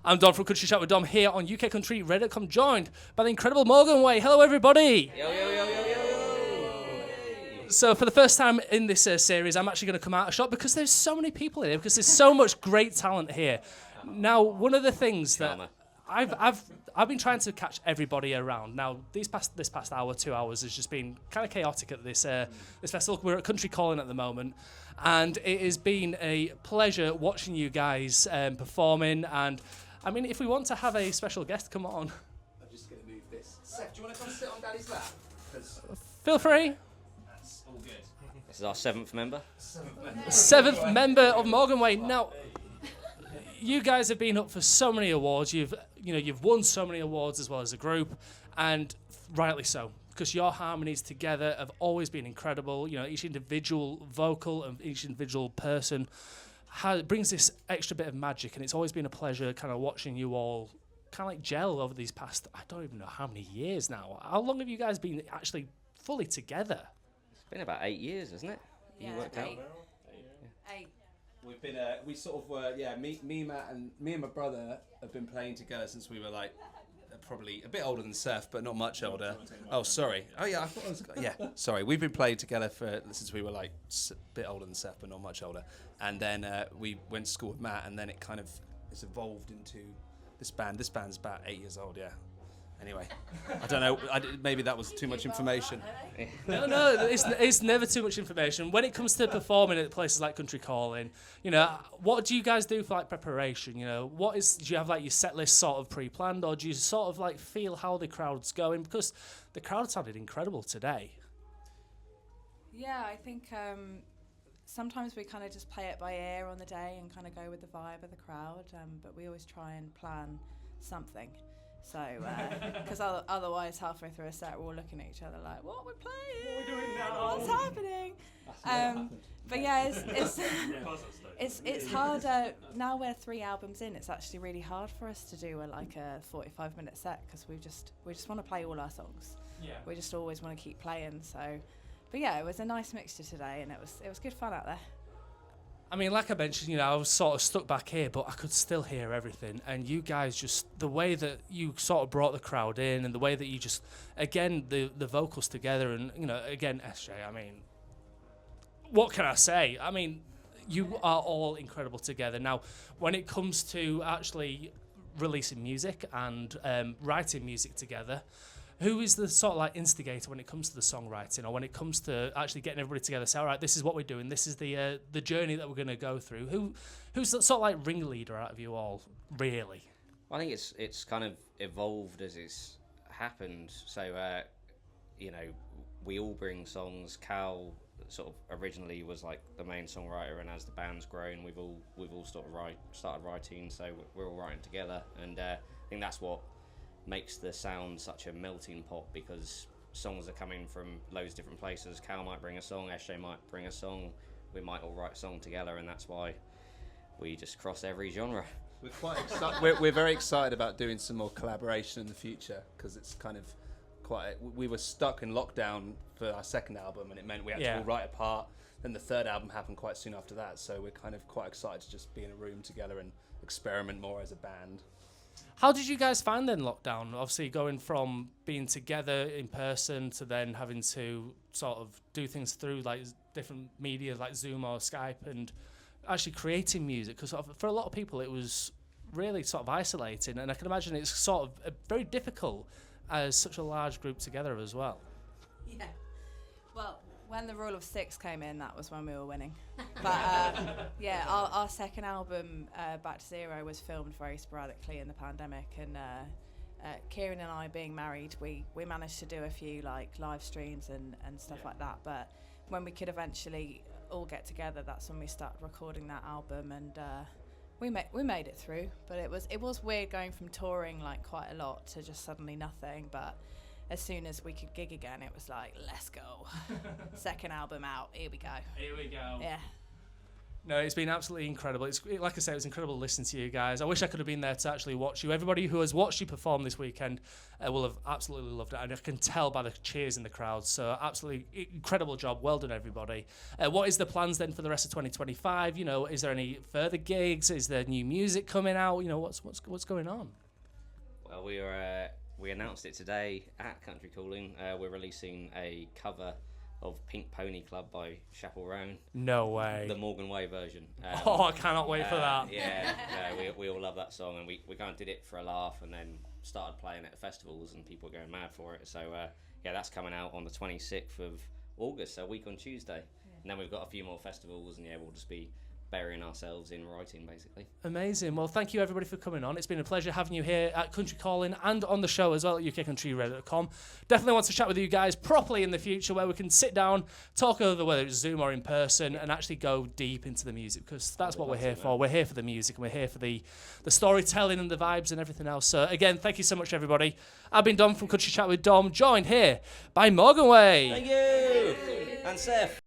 I'm Dom from Country Chat with Dom here on UK Country Radio.com, joined by the incredible Morganway. Hello, everybody. Yo, yo, yo, yo, yo. So for the first time in this series, I'm actually going to come out of shot because there's so many people in here, because there's so much great talent here. Now, one of the things that I've been trying to catch everybody around. Now, this past hour, 2 hours, has just been kind of chaotic at this festival. We're at Country Calling at the moment, and it has been a pleasure watching you guys performing. And I mean, if we want to have a special guest, come on. I'm just going to move this. Seth, do you want to come sit on Daddy's lap? Feel free. That's all good. This is our seventh member. Seventh member of Morganway. Now, you guys have been up for so many awards. You've won so many awards as well as a group, and rightly so, because your harmonies together have always been incredible. You know, each individual vocal and each individual person brings this extra bit of magic, and it's always been a pleasure kind of watching you all kind of like gel over these past, I don't even know how many years now. How long have you guys been actually fully together? It's been about 8 years, isn't it? Yeah, You worked out? 8. We've been, we sort of were, me, Matt, and me and my brother have been playing together since we were like, probably a bit older than Seth, but not much older. Oh, sorry. Oh, yeah, I thought I was, yeah, sorry. We've been playing together since we were like a bit older than Seth, but not much older. And then we went to school with Matt, and then it kind of has evolved into this band. This band's about 8 years old, yeah. Anyway, I don't know. Maybe that was too much information. No, it's never too much information. When it comes to performing at places like Country Calling, you know, what do you guys do for like preparation? You know, do you have like your set list sort of pre-planned, or do you sort of like feel how the crowd's going? Because the crowd sounded incredible today. Yeah, I think sometimes we kind of just play it by ear on the day and kind of go with the vibe of the crowd, but we always try and plan something. So, because otherwise halfway through a set we're all looking at each other like, what are we playing? What are we doing now? What's happening? But yeah, it's hard. Now we're 3 albums in. It's actually really hard for us to do a 45-minute set because we just want to play all our songs. Yeah. We just always want to keep playing. So, but yeah, it was a nice mixture today, and it was good fun out there. I mean, like I mentioned, you know, I was sort of stuck back here, but I could still hear everything. And you guys just, the way that you sort of brought the crowd in, and the way that you just, again, the vocals together, and, you know, again, SJ, I mean, what can I say? I mean, you are all incredible together. Now, when it comes to actually releasing music and writing music together, who is the sort of like instigator when it comes to the songwriting, or when it comes to actually getting everybody together? Say, all right, this is what we're doing. This is the journey that we're going to go through. Who's the sort of like ringleader out of you all, really? I think it's kind of evolved as it's happened. So, you know, we all bring songs. Cal sort of originally was like the main songwriter, and as the band's grown, we've all sort of started writing. So we're all writing together, and I think that's what makes the sound such a melting pot, because songs are coming from loads of different places. Cal might bring a song, SJ might bring a song, we might all write a song together, and that's why we just cross every genre. We're quite excited. We're very excited about doing some more collaboration in the future, because it's kind of we were stuck in lockdown for our second album, and it meant we had to all write apart. Then the third album happened quite soon after that, so we're kind of quite excited to just be in a room together and experiment more as a band. How did you guys find then lockdown? Obviously going from being together in person to then having to sort of do things through like different media like Zoom or Skype, and actually creating music, because for a lot of people it was really sort of isolating, and I can imagine it's sort of very difficult as such a large group together as well. Yeah. Well, when the rule of 6 came in, that was when we were winning. But yeah, our second album, Back to Zero, was filmed very sporadically in the pandemic, and Kieran and I, being married, we managed to do a few like live streams and stuff like that. But when we could eventually all get together, that's when we started recording that album, and we made it through. But it was weird going from touring like quite a lot to just suddenly nothing. But as soon as we could gig again, it was like, let's go. Second album out, here we go. Here we go. Yeah. No, it's been absolutely incredible. Like I say, it was incredible listening to you guys. I wish I could have been there to actually watch you. Everybody who has watched you perform this weekend will have absolutely loved it, and I can tell by the cheers in the crowd. So absolutely incredible job. Well done, everybody. What is the plans then for the rest of 2025? You know, is there any further gigs? Is there new music coming out? You know, what's going on? Well, we announced it today at Country Calling. We're releasing a cover of Pink Pony Club by Chapel Roan. No way. The Morganway version. I cannot wait for that. Yeah, we all love that song, and we kind of did it for a laugh, and then started playing it at festivals, and people were going mad for it. So that's coming out on the 26th of August, so a week on Tuesday. And then we've got a few more festivals, and we'll just be burying ourselves in writing, basically. Amazing. Well, thank you everybody for coming on. It's been a pleasure having you here at Country Calling and on the show as well at ukcountryradio.com. Definitely want to chat with you guys properly in the future, where we can sit down, talk over whether it's Zoom or in person, and actually go deep into the music, because that's what we're here for. We're here for the music, and we're here for the storytelling and the vibes and everything else. So again, thank you so much, everybody. I've been Dom from Country Chat with Dom, joined here by Morganway. Thank you. And Seth.